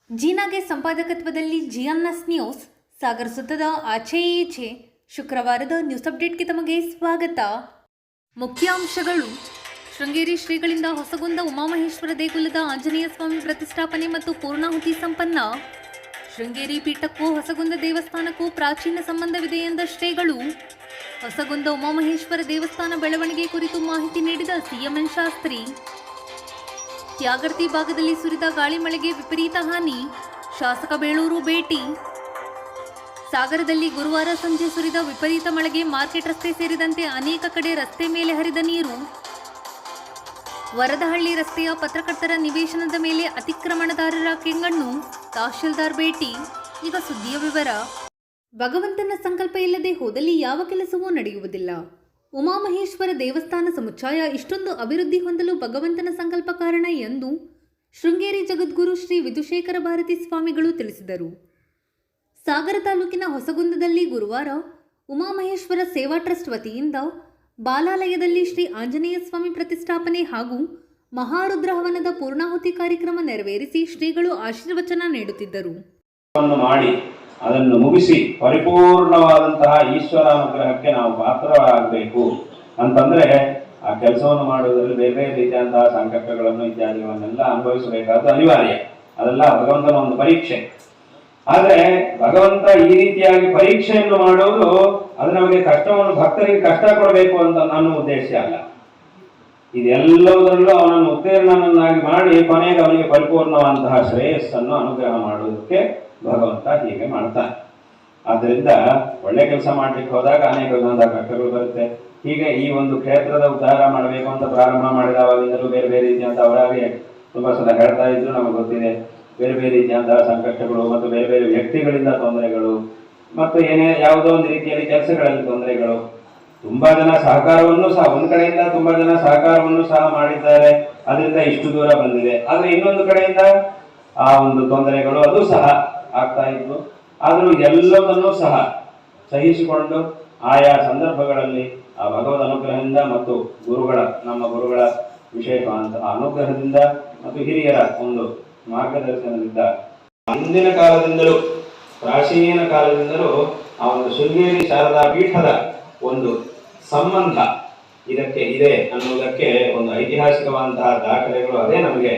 ಜೀನಾಗೆ ಸಂಪಾದಕತ್ವದಲ್ಲಿ ಜಿಎನ್ಎಸ್ news ಸಾಗರ ಸುತ್ತದ ಆಚೆ ಈಚೆ ಶುಕ್ರವಾರದ ನ್ಯೂಸ್ ಅಪ್ಡೇಟ್ಗೆ ತಮಗೆ ಸ್ವಾಗತ. ಮುಖ್ಯಾಂಶಗಳು: ಶೃಂಗೇರಿ ಶ್ರೀಗಳಿಂದ ಹೊಸಗುಂದ ಉಮಾಮಹೇಶ್ವರ ದೇಗುಲದ ಆಂಜನೇಯ ಸ್ವಾಮಿ ಪ್ರತಿಷ್ಠಾಪನೆ ಮತ್ತು ಪೂರ್ಣಾಹುತಿ ಸಂಪನ್ನ. ಶೃಂಗೇರಿ ಪೀಠಕ್ಕೂ ಹೊಸಗುಂದ ದೇವಸ್ಥಾನಕ್ಕೂ ಪ್ರಾಚೀನ ಸಂಬಂಧವಿದೆ ಎಂದ ಶ್ರೀಗಳು. ಹೊಸಗುಂದ ಉಮಾಮಹೇಶ್ವರ ದೇವಸ್ಥಾನ ಬೆಳವಣಿಗೆ ಕುರಿತು ಮಾಹಿತಿ ನೀಡಿದ ಸಿಎಂಎನ್ ಶಾಸ್ತ್ರಿ. ತ್ಯಾಗರ್ತಿ ಭಾಗದಲ್ಲಿ ಸುರಿದ ಗಾಳಿ ಮಳೆಗೆ ವಿಪರೀತ ಹಾನಿ, ಶಾಸಕ ಬೇಳೂರು ಭೇಟಿ. ಸಾಗರದಲ್ಲಿ ಗುರುವಾರ ಸಂಜೆ ಸುರಿದ ವಿಪರೀತ ಮಳೆಗೆ ಮಾರ್ಕೆಟ್ ರಸ್ತೆ ಸೇರಿದಂತೆ ಅನೇಕ ಕಡೆ ರಸ್ತೆ ಮೇಲೆ ಹರಿದ ನೀರು. ವರದಹಳ್ಳಿ ರಸ್ತೆಯ ಪತ್ರಕರ್ತರ ನಿವೇಶನದ ಮೇಲೆ ಅತಿಕ್ರಮಣದಾರರ ಕೆಂಗಣ್ಣು, ತಹಶೀಲ್ದಾರ್ ಭೇಟಿ. ಈಗ ಸುದ್ದಿಯ ವಿವರ. ಭಗವಂತನ ಸಂಕಲ್ಪ ಇಲ್ಲದೆ ಹೋದಲ್ಲಿ ಯಾವ ಕೆಲಸವೂ ನಡೆಯುವುದಿಲ್ಲ. ಉಮಾಮಹೇಶ್ವರ ದೇವಸ್ಥಾನ ಸಮುಚ್ಚಯ ಇಷ್ಟೊಂದು ಅಭಿವೃದ್ಧಿ ಹೊಂದಲು ಭಗವಂತನ ಸಂಕಲ್ಪ ಕಾರಣ ಎಂದು ಶೃಂಗೇರಿ ಜಗದ್ಗುರು ಶ್ರೀ ವಿಧುಶೇಖರ ಭಾರತಿ ಸ್ವಾಮಿಗಳು ತಿಳಿಸಿದರು. ಸಾಗರ ತಾಲೂಕಿನ ಹೊಸಗುಂದದಲ್ಲಿ ಗುರುವಾರ ಉಮಾಮಹೇಶ್ವರ ಸೇವಾ ಟ್ರಸ್ಟ್ ವತಿಯಿಂದ ಬಾಲಾಲಯದಲ್ಲಿ ಶ್ರೀ ಆಂಜನೇಯ ಸ್ವಾಮಿ ಪ್ರತಿಷ್ಠಾಪನೆ ಹಾಗೂ ಮಹಾರುದ್ರ ಹವನದ ಪೂರ್ಣಾಹುತಿ ಕಾರ್ಯಕ್ರಮ ನೆರವೇರಿಸಿ ಶ್ರೀಗಳು ಆಶೀರ್ವಚನ ನೀಡುತ್ತಿದ್ದರು. ಮಾಡಿ ಅದನ್ನು ಮುಗಿಸಿ ಪರಿಪೂರ್ಣವಾದಂತಹ ಈಶ್ವರ ಅನುಗ್ರಹಕ್ಕೆ ನಾವು ಪಾತ್ರರಾಗಬೇಕು ಅಂತಂದ್ರೆ ಆ ಕೆಲಸವನ್ನು ಮಾಡುವುದರಲ್ಲಿ ಬೇರೆ ಬೇರೆ ರೀತಿಯಾದಂತಹ ಸಂಕಷ್ಟಗಳನ್ನು ಇತ್ಯಾದಿಗಳನ್ನೆಲ್ಲ ಅನುಭವಿಸಬೇಕಾದ ಅನಿವಾರ್ಯ. ಅದೆಲ್ಲ ಭಗವಂತನ ಒಂದು ಪರೀಕ್ಷೆ. ಆದ್ರೆ ಭಗವಂತ ಈ ರೀತಿಯಾಗಿ ಪರೀಕ್ಷೆಯನ್ನು ಮಾಡುವುದು ಅದು ನಮಗೆ ಕಷ್ಟವನ್ನು, ಭಕ್ತರಿಗೆ ಕಷ್ಟ ಕೊಡಬೇಕು ಅಂತ ನನ್ನ ಉದ್ದೇಶ ಅಲ್ಲ. ಇದೆಲ್ಲದರಲ್ಲೂ ಅವನನ್ನು ಉತ್ತೀರ್ಣನನ್ನಾಗಿ ಮಾಡಿ ಕೊನೆಗೆ ಅವನಿಗೆ ಪರಿಪೂರ್ಣವಾದಂತಹ ಶ್ರೇಯಸ್ಸನ್ನು ಅನುಗ್ರಹ ಮಾಡುವುದಕ್ಕೆ ಭಗವಂತ ಹೀಗೆ ಮಾಡ್ತಾನೆ. ಆದ್ದರಿಂದ ಒಳ್ಳೆ ಕೆಲಸ ಮಾಡ್ಲಿಕ್ಕೆ ಹೋದಾಗ ಅನೇಕ ವಿಧವಾದ ಕಷ್ಟಗಳು ಬರುತ್ತೆ. ಹೀಗೆ ಈ ಒಂದು ಕ್ಷೇತ್ರದ ಉದ್ಧಾರ ಮಾಡಬೇಕು ಅಂತ ಪ್ರಾರಂಭ ಮಾಡಿದವಾಗಿಂದಲೂ ಬೇರೆ ಬೇರೆ ರೀತಿಯಂತ ಅವರಾಗಿ ತುಂಬಾ ಸಲ ಹೇಳ್ತಾ ಇದ್ರು, ನಮಗೆ ಗೊತ್ತಿದೆ. ಬೇರೆ ಬೇರೆ ರೀತಿಯಂತಹ ಸಂಕಷ್ಟಗಳು ಮತ್ತು ಬೇರೆ ಬೇರೆ ವ್ಯಕ್ತಿಗಳಿಂದ ತೊಂದರೆಗಳು ಮತ್ತು ಯಾವುದೋ ಒಂದು ರೀತಿಯಲ್ಲಿ ಕೆಲಸಗಳಲ್ಲಿ ತೊಂದರೆಗಳು. ತುಂಬಾ ಜನ ಸಹಕಾರವನ್ನು ಸಹ ಒಂದು ಕಡೆಯಿಂದ ತುಂಬಾ ಜನ ಸಹಕಾರವನ್ನು ಸಹ ಮಾಡಿದ್ದಾರೆ, ಅದರಿಂದ ಇಷ್ಟು ದೂರ ಬಂದಿದೆ. ಆದ್ರೆ ಇನ್ನೊಂದು ಕಡೆಯಿಂದ ಆ ಒಂದು ತೊಂದರೆಗಳು ಅದು ಸಹ ಆಗ್ತಾ ಇತ್ತು. ಆದರೂ ಎಲ್ಲವನ್ನೂ ಸಹ ಸಹಿಸಿಕೊಂಡು ಆಯಾ ಸಂದರ್ಭಗಳಲ್ಲಿ ಆ ಭಗವದ್ ಅನುಗ್ರಹದಿಂದ ಮತ್ತು ನಮ್ಮ ಗುರುಗಳ ವಿಶೇಷವಾದಂತಹ ಅನುಗ್ರಹದಿಂದ ಮತ್ತು ಹಿರಿಯರ ಒಂದು ಮಾರ್ಗದರ್ಶನದಿಂದ ಹಿಂದಿನ ಕಾಲದಿಂದಲೂ ಪ್ರಾಚೀನ ಕಾಲದಿಂದಲೂ ಆ ಒಂದು ಶೃಂಗೇರಿ ಶಾರದಾ ಪೀಠದ ಒಂದು ಸಂಬಂಧ ಇದಕ್ಕೆ ಇದೆ ಅನ್ನುವುದಕ್ಕೆ ಒಂದು ಐತಿಹಾಸಿಕವಾದಂತಹ ದಾಖಲೆಗಳು ಅದೇ ನಮಗೆ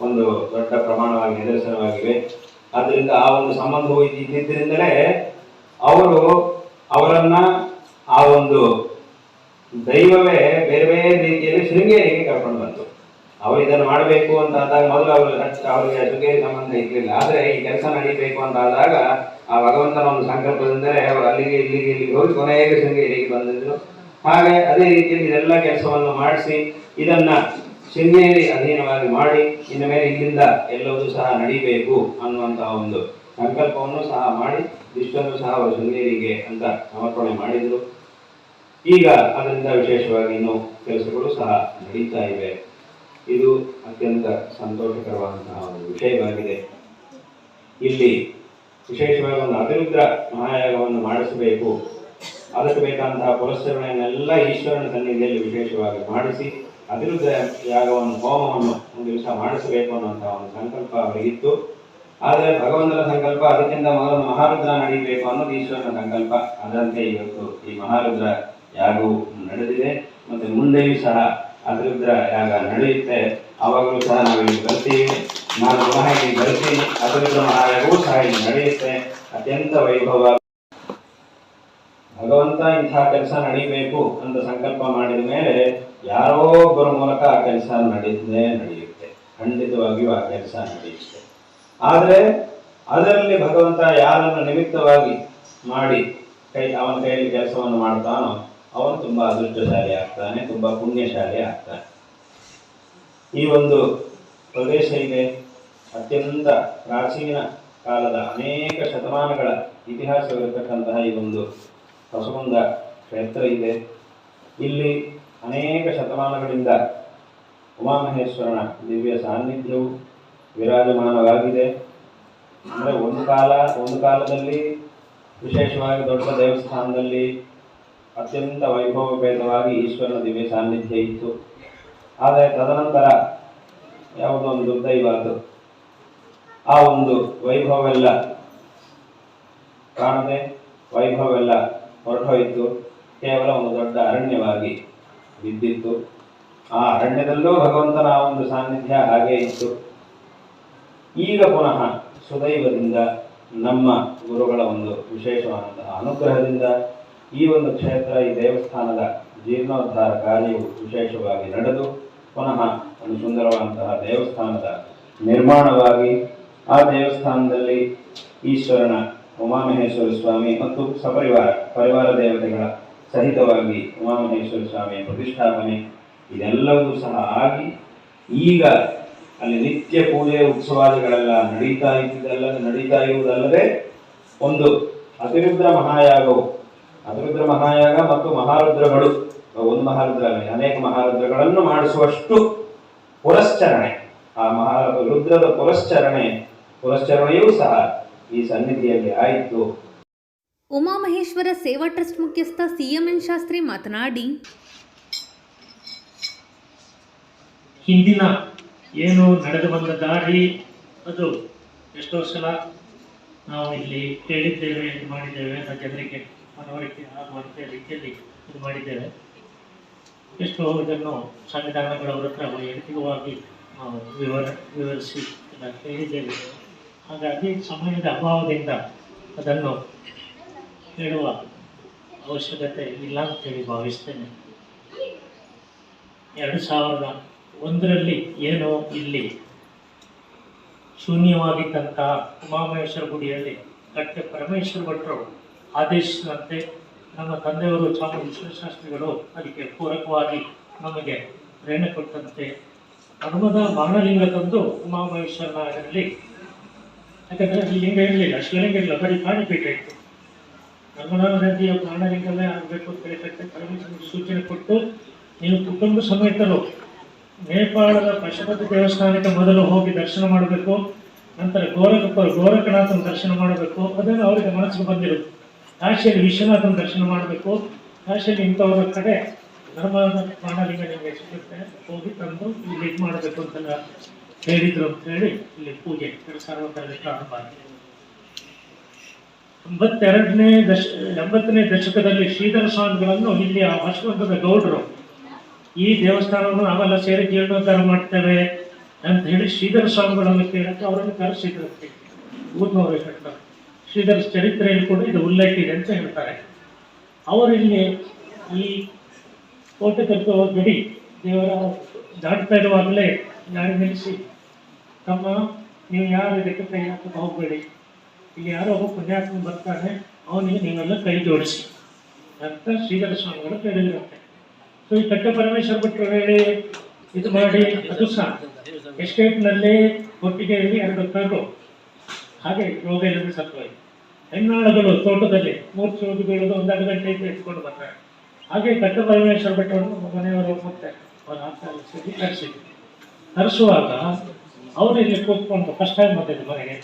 ಒಂದು ದೊಡ್ಡ ಪ್ರಮಾಣವಾಗಿ ನಿದರ್ಶನವಾಗಿವೆ. ಆದ್ದರಿಂದ ಆ ಒಂದು ಸಂಬಂಧವು ಇದ್ದಿದ್ದರಿಂದಲೇ ಅವರನ್ನ ಆ ಒಂದು ದೈವವೇ ಬೇರೆ ಬೇರೆ ರೀತಿಯಲ್ಲಿ ಶೃಂಗೇರಿಗೆ ಕರ್ಕೊಂಡು ಬಂತು. ಅವರು ಇದನ್ನು ಮಾಡಬೇಕು ಅಂತ ಆದಾಗ ಮೊದಲು ಅವರಿಗೆ ಶೃಂಗೇರಿ ಸಂಬಂಧ ಇರಲಿಲ್ಲ. ಆದರೆ ಈ ಕೆಲಸ ನಡೀಬೇಕು ಅಂತ ಆದಾಗ ಆ ಭಗವಂತನ ಒಂದು ಸಂಕಲ್ಪದಿಂದಲೇ ಅವರು ಇಲ್ಲಿಗೆ ಹೋಗಿ ಕೊನೆಗೆ ಶೃಂಗೇರಿಗೆ ಬಂದಿದ್ರು. ಹಾಗೆ ಅದೇ ರೀತಿಯಲ್ಲಿ ಇದೆಲ್ಲ ಕೆಲಸವನ್ನು ಮಾಡಿಸಿ ಇದನ್ನ ಶೃಂಗೇರಿ ಅಧೀನವಾಗಿ ಮಾಡಿ ಇನ್ನು ಮೇಲೆ ಇಲ್ಲಿಂದ ಎಲ್ಲವೂ ಸಹ ನಡೀಬೇಕು ಅನ್ನುವಂತಹ ಒಂದು ಸಂಕಲ್ಪವನ್ನು ಸಹ ಮಾಡಿ ಇಷ್ಟನ್ನು ಸಹ ಅವರು ಶೃಂಗೇರಿಗೆ ಅಂತ ಸಮರ್ಪಣೆ ಮಾಡಿದರು. ಈಗ ಅದರಿಂದ ವಿಶೇಷವಾಗಿ ಇನ್ನೂ ಕೆಲಸಗಳು ಸಹ ನಡೀತಾ ಇವೆ. ಇದು ಅತ್ಯಂತ ಸಂತೋಷಕರವಾದಂತಹ ಒಂದು ವಿಷಯವಾಗಿದೆ. ಇಲ್ಲಿ ವಿಶೇಷವಾಗಿ ಒಂದು ಅತಿರುದ್ರ ಮಹಾಯಾಗವನ್ನು ಮಾಡಿಸಬೇಕು. ಅದಕ್ಕೆ ಬೇಕಾದಂತಹ ಪುರಸ್ಕರಣೆಯನ್ನೆಲ್ಲ ಈಶ್ವರನ ಸನ್ನಿಧಿಯಲ್ಲಿ ವಿಶೇಷವಾಗಿ ಮಾಡಿಸಿ ಅತಿರುದ್ರ ಯಾಗವನ್ನು, ಹೋಮವನ್ನು ಒಂದು ದಿವಸ ಮಾಡಿಸಬೇಕು ಅನ್ನುವಂತಹ ಒಂದು ಸಂಕಲ್ಪ ಅವರಿಗಿತ್ತು. ಆದರೆ ಭಗವಂತನ ಸಂಕಲ್ಪ ಅದಕ್ಕಿಂತ ಮೊದಲು ಮಹಾರುದ್ರ ನಡೀಬೇಕು ಅನ್ನೋದು ಈಶ್ವರನ ಸಂಕಲ್ಪ. ಅದರಂತೆ ಇವತ್ತು ಈ ಮಹಾರುದ್ರ ಯಾಗವು ನಡೆದಿದೆ. ಮತ್ತೆ ಮುಂದೆಯೂ ಸಹ ಅತಿರುದ್ರ ಯಾಗ ನಡೆಯುತ್ತೆ. ಆವಾಗಲೂ ಸಹ ನಾವು ಇಲ್ಲಿ ಬರ್ತೀವಿ. ನಾನು ಪುನಃ ಇಲ್ಲಿ ಬರ್ತೀನಿ. ಅತಿರುದ್ರ ಮಹಾಯಾಗವೂ ಸಹ ಇಲ್ಲಿ ನಡೆಯುತ್ತೆ. ಅತ್ಯಂತ ವೈಭವ. ಭಗವಂತ ಇಂತಹ ಕೆಲಸ ನಡೀಬೇಕು ಅಂತ ಸಂಕಲ್ಪ ಮಾಡಿದ ಮೇಲೆ ಯಾರೋ ಒಬ್ಬರ ಮೂಲಕ ಆ ಕೆಲಸ ನಡೆಯುತ್ತೆ. ಖಂಡಿತವಾಗಿಯೂ ಆ ಕೆಲಸ ನಡೆಯುತ್ತೆ. ಆದರೆ ಅದರಲ್ಲಿ ಭಗವಂತ ಯಾರನ್ನು ನಿಮಿತ್ತವಾಗಿ ಮಾಡಿ ಅವನ ಕೈಯಲ್ಲಿ ಕೆಲಸವನ್ನು ಮಾಡ್ತಾನೋ ಅವನು ತುಂಬಾ ಅದೃಷ್ಟಶಾಲಿ ಆಗ್ತಾನೆ, ತುಂಬಾ ಪುಣ್ಯಶಾಲಿ ಆಗ್ತಾನೆ. ಈ ಒಂದು ಪ್ರದೇಶ ಇದೆ. ಅತ್ಯಂತ ಪ್ರಾಚೀನ ಕಾಲದ ಅನೇಕ ಶತಮಾನಗಳ ಇತಿಹಾಸವಿರತಕ್ಕಂತಹ ಈ ಒಂದು ಹೊಸಗುಂದ ಕ್ಷೇತ್ರ ಇದೆ. ಇಲ್ಲಿ ಅನೇಕ ಶತಮಾನಗಳಿಂದ ಉಮಾಮಹೇಶ್ವರನ ದಿವ್ಯ ಸಾನ್ನಿಧ್ಯವು ವಿರಾಜಮಾನವಾಗಿದೆ. ಅಂದರೆ ಒಂದು ಕಾಲದಲ್ಲಿ ವಿಶೇಷವಾಗಿ ದೊಡ್ಡ ದೇವಸ್ಥಾನದಲ್ಲಿ ಅತ್ಯಂತ ವೈಭವಪೇತವಾಗಿ ಈಶ್ವರನ ದಿವ್ಯ ಸಾನ್ನಿಧ್ಯ ಇತ್ತು. ಆದರೆ ತದನಂತರ ಯಾವುದೋ ಒಂದು ದುರ್ದೈವ ಅದು, ಆ ಒಂದು ವೈಭವವೆಲ್ಲ ಕಾಣದೆ ವೈಭವವೆಲ್ಲ ಹೊರಟೋಯಿತು. ಕೇವಲ ಒಂದು ದೊಡ್ಡ ಅರಣ್ಯವಾಗಿ ಬಿದ್ದಿತ್ತು. ಆ ಅರಣ್ಯದಲ್ಲೂ ಭಗವಂತನ ಆ ಒಂದು ಸಾನ್ನಿಧ್ಯ ಹಾಗೇ ಇತ್ತು. ಈಗ ಪುನಃ ಸುದೈವದಿಂದ ನಮ್ಮ ಗುರುಗಳ ಒಂದು ವಿಶೇಷವಾದಂತಹ ಅನುಗ್ರಹದಿಂದ ಈ ಒಂದು ಕ್ಷೇತ್ರ, ಈ ದೇವಸ್ಥಾನದ ಜೀರ್ಣೋದ್ಧಾರ ಕಾರ್ಯವು ವಿಶೇಷವಾಗಿ ನಡೆದು ಪುನಃ ಒಂದು ಸುಂದರವಾದಂತಹ ದೇವಸ್ಥಾನದ ನಿರ್ಮಾಣವಾಗಿ ಆ ದೇವಸ್ಥಾನದಲ್ಲಿ ಈಶ್ವರನ ಉಮಾಮಹೇಶ್ವರ ಸ್ವಾಮಿ ಮತ್ತು ಪರಿವಾರ ದೇವತೆಗಳ ಸಹಿತವಾಗಿ ಉಮಾಮಹೇಶ್ವರ ಸ್ವಾಮಿಯ ಪ್ರತಿಷ್ಠಾಪನೆ ಇದೆಲ್ಲವೂ ಸಹ ಆಗಿ ಈಗ ಅಲ್ಲಿ ನಿತ್ಯ ಪೂಜೆ ಉತ್ಸವಾದಿಗಳೆಲ್ಲ ನಡೀತಾ ಇರುವುದಲ್ಲದೆ ಒಂದು ಅತಿರುದ್ರ ಮಹಾಯಾಗ ಮತ್ತು ಮಹಾರುದ್ರಗಳು, ಒಂದು ಮಹಾರುದ್ರ ಅನೇಕ ಮಹಾರುದ್ರಗಳನ್ನು ಮಾಡಿಸುವಷ್ಟು ಪುರಶ್ಚರಣೆ, ಆ ರುದ್ರದ ಪುರಶ್ಚರಣೆಯೂ ಸಹ ಈ ಸನ್ನಿಧಿಯಲ್ಲಿ ಆಯಿತು. ಉಮಾಮಹೇಶ್ವರ ಸೇವಾ ಟ್ರಸ್ಟ್ ಮುಖ್ಯಸ್ಥ CMN ಶಾಸ್ತ್ರಿ ಮಾತನಾಡಿ, ಹಿಂದಿನ ಏನು ನಡೆದು ಬಂದ ದಾರಿ ಅದು ಎಷ್ಟೋ ಸಲ ನಾವು ಇಲ್ಲಿ ಹೇಳಿದ್ದೇವೆ, ಇದು ಮಾಡಿದ್ದೇವೆ, ಜನರಿಗೆ ಮನವರಿಕೆ ಆಗುವಂತೆ ರೀತಿಯಲ್ಲಿ ಇದು ಮಾಡಿದ್ದೇವೆ. ಎಷ್ಟೋ ಇದನ್ನು ಸಂವಿಧಾನಗಳವರ ಹತ್ರ ವೈಯಕ್ತಿಕವಾಗಿ ನಾವು ವಿವರಿಸಿ ಹೇಳಿದ್ದೇವೆ. ಹಾಗಾಗಿ ಸಮಯದ ಅಭಾವದಿಂದ ಅದನ್ನು ಹೇಳುವ ಅವಶ್ಯಕತೆ ಇಲ್ಲ ಅಂತೇಳಿ ಭಾವಿಸ್ತೇನೆ. 2001ರಲ್ಲಿ ಏನೋ ಇಲ್ಲಿ ಶೂನ್ಯವಾಗಿದ್ದಂತಹ ಉಮಾಮಹೇಶ್ವರ ಗುಡಿಯಲ್ಲಿ ಕಟ್ಟೆ ಪರಮೇಶ್ವರ ಭಟ್ರು ಆದೇಶಿಸಿದಂತೆ ನಮ್ಮ ತಂದೆಯವರು ಚಾಮುಂಡಿ ವಿಶ್ವಶಾಸ್ತ್ರಿಗಳು ಅದಕ್ಕೆ ಪೂರಕವಾಗಿ ನಮಗೆ ಪ್ರೇರಣೆ ಕೊಟ್ಟಂತೆ ಹನುಮದ ಬಾಣಲಿಂಗ ತಂದು ಉಮಾಮಹೇಶ್ವರನ ಇದರಲ್ಲಿ, ಯಾಕಂದರೆ ಅಲ್ಲಿ ಲಿಂಗ ಇರಲಿಲ್ಲ, ಶಿವಲಿಂಗ ಇರಲಿಲ್ಲ, ಬರೀ ಪ್ರಾಣಿಪೀಠ ಇತ್ತು. ನರ್ಮದಾ ನದಿಯ ಪ್ರಾಣಲಿಂಗವೇ ಆಗಬೇಕು ಅಂತ ಹೇಳಿ ಪರಮೇಶ್ವರ ಸೂಚನೆ ಕೊಟ್ಟು, ನೀವು ಕುಟುಂಬ ಸಮೇತರು ನೇಪಾಳದ ಪಶುಪತಿ ದೇವಸ್ಥಾನಕ್ಕೆ ಮೊದಲು ಹೋಗಿ ದರ್ಶನ ಮಾಡಬೇಕು, ನಂತರ ಗೋರಖನಾಥನ ದರ್ಶನ ಮಾಡಬೇಕು. ಅದನ್ನು ಅವರಿಗೆ ಮನಸ್ಸಿಗೆ ಬಂದಿರುತ್ತೆ. ಕಾಶಿಯಲ್ಲಿ ವಿಶ್ವನಾಥನ ದರ್ಶನ ಮಾಡಬೇಕು, ಕಾಶಿಯಲ್ಲಿ ಇಂಥವರ ಕಡೆ ನರ್ಮದಾ ಪ್ರಾಣಲಿಂಗ ನಿಮಗೆ ಸಿಗುತ್ತೆ, ಹೋಗಿ ತಂದು ಇಲ್ಲಿ ಇದು ಮಾಡಬೇಕು ಅಂತೆಲ್ಲ ಹೇಳಿದ್ರು ಅಂತ ಹೇಳಿ ಇಲ್ಲಿ ಪೂಜೆ 2001ರಲ್ಲಿ ಪ್ರಾರಂಭ ಆಗಿದೆ. 80ನೇ ದಶಕದಲ್ಲಿ ಶ್ರೀಧರ ಸ್ವಾಮಿಗಳನ್ನು ಇಲ್ಲಿ ಆ ಹೊಸವಂತದ ಗೌಡರು ಈ ದೇವಸ್ಥಾನವನ್ನು ನಾವೆಲ್ಲ ಸೇರಿ ಜೀರ್ಣೋದ್ಧಾರ ಮಾಡ್ತೇವೆ ಅಂತ ಹೇಳಿ ಶ್ರೀಧರ ಸ್ವಾಮಿಗಳನ್ನು ಕೇಳಕ್ಕೆ ಅವರನ್ನು ಕರೆಸಿದ್ರಂತೆ. ಊರಿನವರು ಹೇಳ್ತಾರೆ, ಶ್ರೀಧರ ಚರಿತ್ರೆಯಲ್ಲಿ ಕೂಡ ಇದು ಉಲ್ಲೇಖ ಇದೆ ಅಂತ ಹೇಳ್ತಾರೆ. ಅವರಿಲ್ಲಿ ಈ ಕೋಟೆ ಕಟ್ಟುವ ಗಡಿ ದೇವರ ದಾಟ್ತಾ ಇರುವಾಗಲೇ ಗಾಡಿ ನಿಲ್ಲಿಸಿ, ತಮ್ಮ ನೀವು ಯಾರು ಇದಕ್ಕೆ ಕೈ ಹಾಕಕ್ಕೆ ಹೋಗಬೇಡಿ, ಇಲ್ಲಿ ಯಾರೋ ಒಬ್ಬ ಪುಣ್ಯಾತ್ಮ ಬರ್ತಾನೆ, ಅವನಿಗೆ ನೀವೆಲ್ಲ ಕೈ ಜೋಡಿಸಿ ಅಂತ ಶ್ರೀಧರ ಸ್ವಾಮಿಗಳು ಹೇಳಿದಿರುತ್ತೆ. ಸೊ ಈ ಕಟ್ಟೆ ಪರಮೇಶ್ವರ ಭಟ್ರು ಹೇಳಿ ಇದು ಮಾಡಿ, ಅದು ಸಹ ಎಸ್ಟೇಟ್ನಲ್ಲಿ ಒಟ್ಟಿಗೆಯಲ್ಲಿ 2 ಕರು, ಹಾಗೆ ರೋಗ ಇಲ್ಲದೆ ಸತ್ತೋಯ್ತು. ಹೆಣ್ಣಾಳುಗಳು ತೋಟದಲ್ಲಿ 3 ಚೋದು ಬೀಳೋದು, 1-2 ಗಂಟೆ ಎತ್ಕೊಂಡು ಬರ್ತಾರೆ. ಹಾಗೆ ಕಟ್ಟೆ ಪರಮೇಶ್ವರ ಭಟ್ರು ಮನೆಯವರು ಮತ್ತೆ ಅವರ ಆಸ್ತಿ ಕರೆಸಿದ್ರು. ಕರೆಸುವಾಗ ಅವರು ಇಲ್ಲಿ ಕೂತ್ಕೊಂಡು ಫಸ್ಟ್ ಟೈಮ್ ಬಂದಿದ್ದು ಮನೆಗೆ,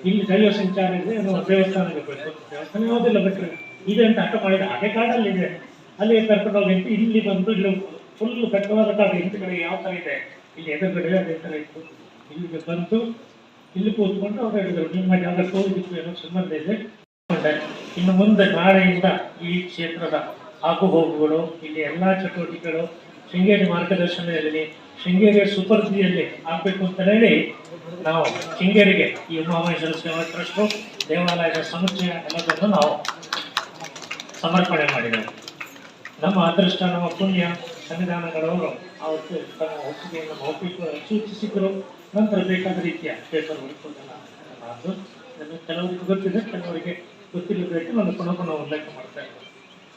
ಇಲ್ಲಿ ದೈವ ಸಂಚಾರ ಇದೆ, ದೇವಸ್ಥಾನಕ್ಕೆ ಬೇಕು, ದೇವಸ್ಥಾನ ಯಾವುದಿಲ್ಲ ಬಿಟ್ಟರೆ ಇದೆ ಅಂತ ಹಠ ಮಾಡಿದ. ಹಾಗೆ ಕಾಡಲ್ಲಿ ಇದೆ, ಅಲ್ಲಿಗೆ ಕರ್ಕೊಂಡು ಹೋಗಿ ಇಲ್ಲಿ ಬಂದು ಇಲ್ಲಿ ಫುಲ್ ಕಟ್ಟವಾದ ಕಾಡು, ಹಿಂದ್ಗಡೆ ಯಾವ ಥರ ಇದೆ ಇಲ್ಲಿ ಎದುರುಗಡೆ ಅದೇ ಥರ ಇತ್ತು. ಇಲ್ಲಿಗೆ ಬಂದು ಇಲ್ಲಿ ಕೂತ್ಕೊಂಡು ಅವ್ರು ಹೇಳಿದರು, ನಿಮ್ಮ ಜಾಗ ಹೋಗಿತ್ತು ಏನೋ ಸಂಬಂಧ ಇದೆ. ಇನ್ನು ಮುಂದೆ ನಾಳೆಯಿಂದ ಈ ಕ್ಷೇತ್ರದ ಆಗು ಹೋಗುಗಳು, ಇಲ್ಲಿ ಎಲ್ಲ ಚಟುವಟಿಕೆಗಳು ಶೃಂಗೇರಿ ಮಾರ್ಗದರ್ಶನದಲ್ಲಿ ಶೃಂಗೇರಿಯ ಸುಪರ್ದಿಯಲ್ಲಿ ಆಗಬೇಕು ಅಂತ ಹೇಳಿ ನಾವು ಶೃಂಗೇರಿಗೆ ಈ ಉಮಾಮಹೇಶ್ವರ ಸೇವಾ ಟ್ರಸ್ಟು ದೇವಾಲಯದ ಸಮುಚ್ಚಯ ಎಲ್ಲದನ್ನು ನಾವು ಸಮರ್ಪಣೆ ಮಾಡಿದ್ದೇವೆ. ನಮ್ಮ ಅದೃಷ್ಟ, ನಮ್ಮ ಪುಣ್ಯ, ಸಂವಿಧಾನಗಳವರು ಅವತ್ತು ತಮ್ಮ ಒಪ್ಪಿಗೆಯನ್ನು ಸೂಚಿಸಿದರು. ನಂತರ ಬೇಕಾದ ರೀತಿಯ ಪೇಪರ್ ಹುಡುಕೋದೆಲ್ಲ ಅದು ಕೆಲವರಿಗೆ ಗೊತ್ತಿದೆ, ಕೆಲವರಿಗೆ ಗೊತ್ತಿಲ್ಲಬೇಕು. ನಾನು ಪುನಃ ಉಲ್ಲೇಖ ಮಾಡ್ತಾ ಇದ್ದೇನೆ.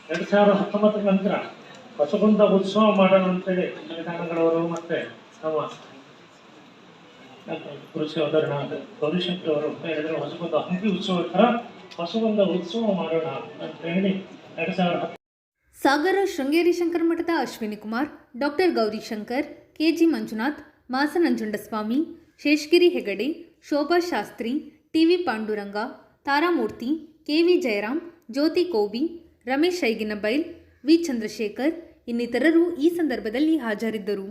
2019 ನಂತರ ಹೊಸಗೊಂದ ಉತ್ಸವ ಮಾಡೋಣ ಅಂತೇಳಿ ಸಂವಿಧಾನಗಳವರು ಮತ್ತು ನಮ್ಮ ಕೃಷಿ ಅವಧರನಾದ ಗೌರಿಶಂಕರ್ ಅವರು ಹೇಳಿದರೆ, ಹೊಸಗೊಂದ ಹಂಪಿ ಉತ್ಸವ ಥರ ಹೊಸಗೊಂದ ಉತ್ಸವ ಮಾಡೋಣ ಅಂತ ಹೇಳಿ 2010 ಸಾಗರ ಶೃಂಗೇರಿ ಶಂಕರ ಮಠದ Ashwini Kumar, doctor Gowrishankar, KG Manjunath, Masananjundaswamy, Seshagiri Hegde, Shobha Shastri, TV Panduranga, Taramurthy, KV Jayaram, Jyothi Kobi, Ramesh Aiginabail, V Chandrashekar ಇನ್ನಿತರರು ಈ ಸಂದರ್ಭದಲ್ಲಿ ಹಾಜರಿದ್ದರು.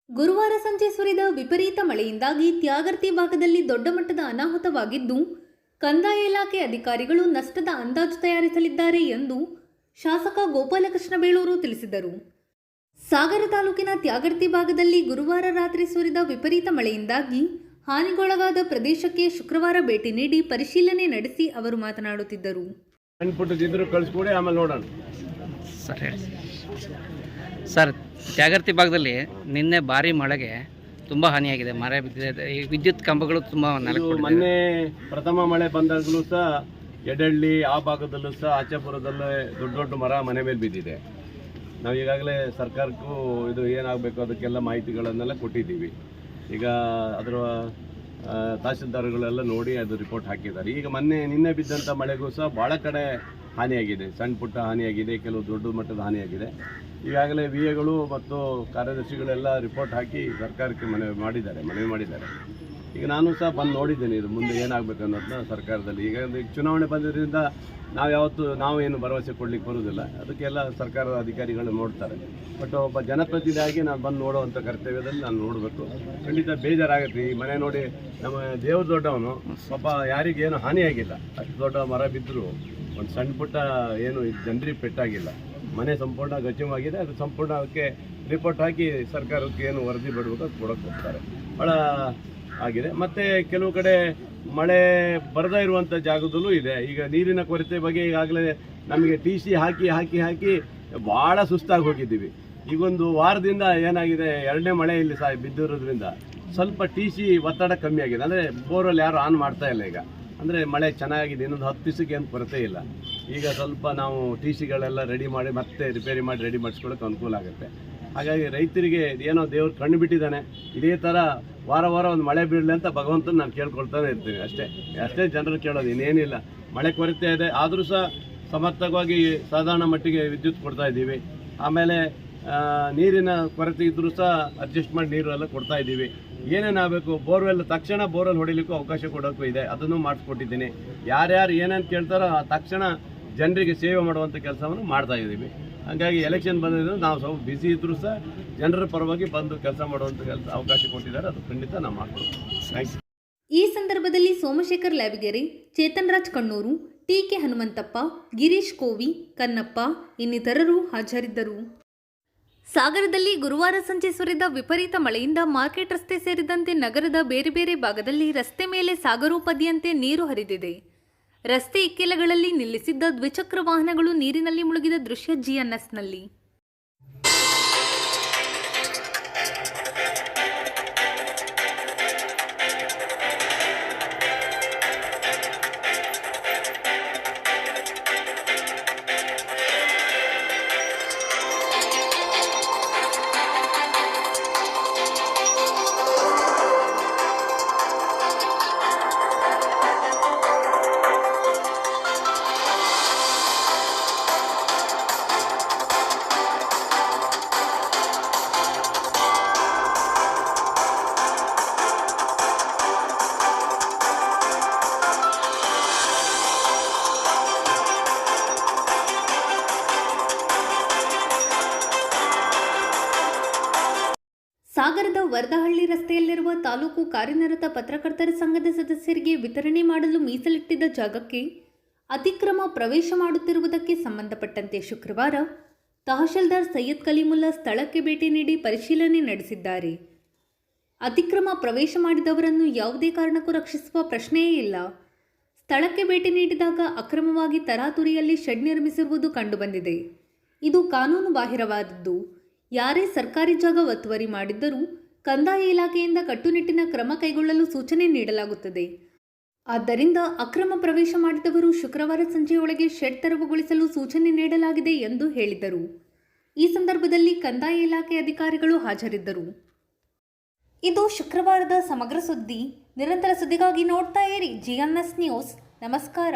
ಗುರುವಾರ ಸಂಜೆ ಸುರಿದ ವಿಪರೀತ ಮಳೆಯಿಂದಾಗಿ ತ್ಯಾಗರ್ತಿ ಭಾಗದಲ್ಲಿ ದೊಡ್ಡ ಮಟ್ಟದ ಅನಾಹುತವಾಗಿದ್ದು, ಕಂದಾಯ ಇಲಾಖೆ ಅಧಿಕಾರಿಗಳು ನಷ್ಟದ ಅಂದಾಜು ತಯಾರಿಸಲಿದ್ದಾರೆ ಎಂದು ಶಾಸಕ ಗೋಪಾಲಕೃಷ್ಣ ಬೇಳೂರು ತಿಳಿಸಿದರು. ಸಾಗರ ತಾಲೂಕಿನ ತ್ಯಾಗರ್ತಿ ಭಾಗದಲ್ಲಿ ಗುರುವಾರ ರಾತ್ರಿ ಸುರಿದ ವಿಪರೀತ ಮಳೆಯಿಂದಾಗಿ ಹಾನಿಗೊಳಗಾದ ಪ್ರದೇಶಕ್ಕೆ ಶುಕ್ರವಾರ ಭೇಟಿ ನೀಡಿ ಪರಿಶೀಲನೆ ನಡೆಸಿ ಅವರು ಮಾತನಾಡುತ್ತಿದ್ದರು. ಆಮೇಲೆ ನೋಡೋಣ ಸರ್, ತ್ಯಾಗರ್ತಿ ಭಾಗದಲ್ಲಿ ನಿನ್ನೆ ಭಾರಿ ಮಳೆಗೆ ತುಂಬ ಹಾನಿಯಾಗಿದೆ. ಮರ ಬಿದ್ದಿದೆ, ಈ ವಿದ್ಯುತ್ ಕಂಬಗಳು ತುಂಬ ಮೊನ್ನೆ ಪ್ರಥಮ ಮಳೆ ಬಂದಾಗಲೂ ಸಹ ಎಡಳ್ಳಿ ಆ ಭಾಗದಲ್ಲೂ ಸಹ ಆಚಾಪುರದಲ್ಲೇ ದೊಡ್ಡ ದೊಡ್ಡ ಮರ ಮನೆ ಮೇಲೆ ಬಿದ್ದಿದೆ. ನಾವು ಈಗಾಗಲೇ ಸರ್ಕಾರಕ್ಕೂ ಇದು ಏನಾಗಬೇಕು ಅದಕ್ಕೆಲ್ಲ ಮಾಹಿತಿಗಳನ್ನೆಲ್ಲ ಕೊಟ್ಟಿದ್ದೀವಿ. ಈಗ ಅದರ ತಹಶೀಲ್ದಾರ್ಗಳೆಲ್ಲ ನೋಡಿ ಅದು ರಿಪೋರ್ಟ್ ಹಾಕಿದ್ದಾರೆ. ಈಗ ನಿನ್ನೆ ಬಿದ್ದಂಥ ಮಳೆಗೂ ಸಹ ಭಾಳ ಕಡೆ ಹಾನಿಯಾಗಿದೆ, ಸಣ್ಣ ಪುಟ್ಟ ಹಾನಿಯಾಗಿದೆ, ಕೆಲವು ದೊಡ್ಡ ಮಟ್ಟದ ಹಾನಿಯಾಗಿದೆ. ಈಗಾಗಲೇ ವಿ ಎಗಳು ಮತ್ತು ಕಾರ್ಯದರ್ಶಿಗಳೆಲ್ಲ ರಿಪೋರ್ಟ್ ಹಾಕಿ ಸರ್ಕಾರಕ್ಕೆ ಮನವಿ ಮಾಡಿದ್ದಾರೆ. ಈಗ ನಾನು ಸಹ ಬಂದು ನೋಡಿದ್ದೇನೆ ಇದು ಮುಂದೆ ಏನಾಗಬೇಕು ಅನ್ನೋದನ್ನ ಸರ್ಕಾರದಲ್ಲಿ. ಈಗ ಚುನಾವಣೆ ಬಂದಿದ್ದರಿಂದ ನಾವೇನು ಭರವಸೆ ಕೊಡಲಿಕ್ಕೆ ಬರೋದಿಲ್ಲ, ಅದಕ್ಕೆಲ್ಲ ಸರ್ಕಾರದ ಅಧಿಕಾರಿಗಳು ನೋಡ್ತಾರೆ. ಬಟ್ ಒಬ್ಬ ಜನಪ್ರತಿನಿಧಿಯಾಗಿ ನಾನು ಬಂದು ನೋಡುವಂಥ ಕರ್ತವ್ಯದಲ್ಲಿ ನಾನು ನೋಡಬೇಕು. ಖಂಡಿತ ಬೇಜಾರಾಗುತ್ತೆ. ಈ ಮನೆ ನೋಡಿ, ನಮ್ಮ ದೇವ್ರ ದೊಡ್ಡವನು ಪಾಪ ಯಾರಿಗೇನು ಹಾನಿಯಾಗಿಲ್ಲ. ಅಷ್ಟು ದೊಡ್ಡ ಮರ ಬಿದ್ದರೂ ಒಂದು ಸಣ್ಣ ಪುಟ್ಟ ಏನು ಜನರಿಗೆ ಪೆಟ್ಟಾಗಿಲ್ಲ. ಮನೆ ಸಂಪೂರ್ಣ ಗಚ್ಚುವಾಗಿದೆ. ಅದು ಸಂಪೂರ್ಣ ಅದಕ್ಕೆ ರಿಪೋರ್ಟ್ ಹಾಕಿ ಸರ್ಕಾರಕ್ಕೆ ಏನು ವರದಿ ಬಿಡಬೇಕು ಅದು ಕೊಡೋಕ್ಕೆ ಹೋಗ್ತಾರೆ. ಭಾಳ ಆಗಿದೆ. ಮತ್ತು ಕೆಲವು ಕಡೆ ಮಳೆ ಬರದೇ ಇರುವಂಥ ಜಾಗದಲ್ಲೂ ಇದೆ. ಈಗ ನೀರಿನ ಕೊರತೆ ಬಗ್ಗೆ ಈಗಾಗಲೇ ನಮಗೆ TC ಹಾಕಿ ಭಾಳ ಸುಸ್ತಾಗಿ ಹೋಗಿದ್ದೀವಿ. ಈಗೊಂದು ವಾರದಿಂದ ಏನಾಗಿದೆ, ಎರಡನೇ ಮಳೆ ಇಲ್ಲಿ ಬಿದ್ದಿರೋದ್ರಿಂದ ಸ್ವಲ್ಪ TC ಒತ್ತಡ ಕಮ್ಮಿ ಆಗಿದೆ. ಅಂದರೆ ಬೋರ್ವೆಲ್ ಯಾರು ಆನ್ ಮಾಡ್ತಾ ಇಲ್ಲ ಈಗ. ಅಂದರೆ ಮಳೆ ಚೆನ್ನಾಗಿದೆ, ಇನ್ನೊಂದು 10 ದಿವಸಕ್ಕೆ ಏನು ಕೊರತೆ ಇಲ್ಲ. ಈಗ ಸ್ವಲ್ಪ ನಾವು TCಗಳೆಲ್ಲ ರೆಡಿ ಮಾಡಿ ಮತ್ತೆ ರಿಪೇರಿ ಮಾಡಿ ರೆಡಿ ಮಾಡಿಸ್ಕೊಳ್ಳೋಕೆ ಅನುಕೂಲ ಆಗುತ್ತೆ. ಹಾಗಾಗಿ ರೈತರಿಗೆ ಏನೋ ದೇವ್ರು ಕಣ್ಣು ಬಿಟ್ಟಿದ್ದಾನೆ. ಇದೇ ಥರ ವಾರ ಒಂದು ಮಳೆ ಬೀಳಲಿ ಅಂತ ಭಗವಂತನ ನಾನು ಕೇಳ್ಕೊಳ್ತಾನೆ ಇರ್ತೀನಿ. ಅಷ್ಟೇ ಜನರು ಕೇಳೋದು, ಇನ್ನೇನಿಲ್ಲ. ಮಳೆ ಕೊರತೆ ಇದೆ, ಆದರೂ ಸಹ ಸಮರ್ಥವಾಗಿ ಸಾಧಾರಣ ಮಟ್ಟಿಗೆ ವಿದ್ಯುತ್ ಕೊಡ್ತಾ ಇದ್ದೀವಿ. ಆಮೇಲೆ ನೀರಿನ ಕೊರತೆ ಇದ್ದರೂ ಸಹ ಅಡ್ಜಸ್ಟ್ ಮಾಡಿ ನೀರು ಎಲ್ಲ ಕೊಡ್ತಾ ಇದ್ದೀವಿ. ಏನೇನಾಗಬೇಕು, ತಕ್ಷಣ ಬೋರ್ವೆಲ್ ಹೊಡಿಲಿಕ್ಕೂ ಅವಕಾಶ ಕೊಡೋಕ್ಕೂ ಇದೆ, ಅದನ್ನು ಮಾಡಿಸ್ಕೊಟ್ಟಿದ್ದೀನಿ. ಯಾರ್ಯಾರು ಏನೇನು ಕೇಳ್ತಾರೋ ತಕ್ಷಣ ಜನರಿಗೆ ಸೇವೆ ಮಾಡುವಂಥ ಕೆಲಸವನ್ನು ಮಾಡ್ತಾ ಇದ್ದೀವಿ. ಹಾಗಾಗಿ ಎಲೆಕ್ಷನ್ ಬಂದಿದ್ದು ನಾವು ಸ್ವಲ್ಪ ಬ್ಯುಸಿ ಇದ್ದರೂ ಸಹ ಜನರ ಪರವಾಗಿ ಬಂದು ಕೆಲಸ ಮಾಡುವಂಥ ಅವಕಾಶ ಕೊಟ್ಟಿದ್ದಾರೆ. ಅದು ಖಂಡಿತ ನಾವು ಮಾಡ್ಕೊಡ್ತೀವಿ. ಥ್ಯಾಂಕ್ಸ್. ಈ ಸಂದರ್ಭದಲ್ಲಿ ಸೋಮಶೇಖರ್ ಲ್ಯಾಬಿಗೆರೆ, ಚೇತನ್ ರಾಜ್ ಕಣ್ಣೂರು, TK ಹನುಮಂತಪ್ಪ, ಗಿರೀಶ್ ಕೋವಿ, ಕನ್ನಪ್ಪ ಇನ್ನಿತರರು ಹಾಜರಿದ್ದರು. ಸಾಗರದಲ್ಲಿ ಗುರುವಾರ ಸಂಜೆ ಸುರಿದ ವಿಪರೀತ ಮಳೆಯಿಂದ ಮಾರ್ಕೆಟ್ ರಸ್ತೆ ಸೇರಿದಂತೆ ನಗರದ ಬೇರೆ ಬೇರೆ ಭಾಗದಲ್ಲಿ ರಸ್ತೆ ಮೇಲೆ ಸಾಗರೋಪದಿಯಂತೆ ನೀರು ಹರಿದಿದೆ. ರಸ್ತೆ ಇಕ್ಕೆಲಗಳಲ್ಲಿ ನಿಲ್ಲಿಸಿದ್ದ ದ್ವಿಚಕ್ರ ವಾಹನಗಳು ನೀರಿನಲ್ಲಿ ಮುಳುಗಿದ ದೃಶ್ಯ GNSನಲ್ಲಿ. ಸಾಗರದ ವರದಹಳ್ಳಿ ರಸ್ತೆಯಲ್ಲಿರುವ ತಾಲೂಕು ಕಾರ್ಯನಿರತ ಪತ್ರಕರ್ತರ ಸಂಘದ ಸದಸ್ಯರಿಗೆ ವಿತರಣೆ ಮಾಡಲು ಮೀಸಲಿಟ್ಟಿದ್ದ ಜಾಗಕ್ಕೆ ಅತಿಕ್ರಮ ಪ್ರವೇಶ ಮಾಡುತ್ತಿರುವುದಕ್ಕೆ ಸಂಬಂಧಪಟ್ಟಂತೆ ಶುಕ್ರವಾರ ತಹಶೀಲ್ದಾರ್ ಸೈಯದ್ ಕಲೀಮುಲ್ಲಾ ಸ್ಥಳಕ್ಕೆ ಭೇಟಿ ನೀಡಿ ಪರಿಶೀಲನೆ ನಡೆಸಿದ್ದಾರೆ. ಅತಿಕ್ರಮ ಪ್ರವೇಶ ಮಾಡಿದವರನ್ನು ಯಾವುದೇ ಕಾರಣಕ್ಕೂ ರಕ್ಷಿಸುವ ಪ್ರಶ್ನೆಯೇ ಇಲ್ಲ. ಸ್ಥಳಕ್ಕೆ ಭೇಟಿ ನೀಡಿದಾಗ ಅಕ್ರಮವಾಗಿ ತರಾತುರಿಯಲ್ಲಿ ಶೆಡ್ ನಿರ್ಮಿಸಿರುವುದು ಕಂಡುಬಂದಿದೆ. ಇದು ಕಾನೂನು ಬಾಹಿರವಾದದ್ದು. ಯಾರೇ ಸರ್ಕಾರಿ ಜಾಗ ಒತ್ತುವರಿ ಮಾಡಿದ್ದರೂ ಕಂದಾಯ ಇಲಾಖೆಯಿಂದ ಕಟ್ಟುನಿಟ್ಟಿನ ಕ್ರಮ ಕೈಗೊಳ್ಳಲು ಸೂಚನೆ ನೀಡಲಾಗುತ್ತದೆ. ಆದ್ದರಿಂದ ಅಕ್ರಮ ಪ್ರವೇಶ ಮಾಡಿದವರು ಶುಕ್ರವಾರ ಸಂಜೆಯೊಳಗೆ ಶೆಡ್ ತೆರವುಗೊಳಿಸಲು ಸೂಚನೆ ನೀಡಲಾಗಿದೆ ಎಂದು ಹೇಳಿದರು. ಈ ಸಂದರ್ಭದಲ್ಲಿ ಕಂದಾಯ ಇಲಾಖೆ ಅಧಿಕಾರಿಗಳು ಹಾಜರಿದ್ದರು. ಇದು ಶುಕ್ರವಾರದ ಸಮಗ್ರ ಸುದ್ದಿ. ನಿರಂತರ ಸುದ್ದಿಗಾಗಿ ನೋಡ್ತಾ ಇರಿ GNS ನ್ಯೂಸ್. ನಮಸ್ಕಾರ.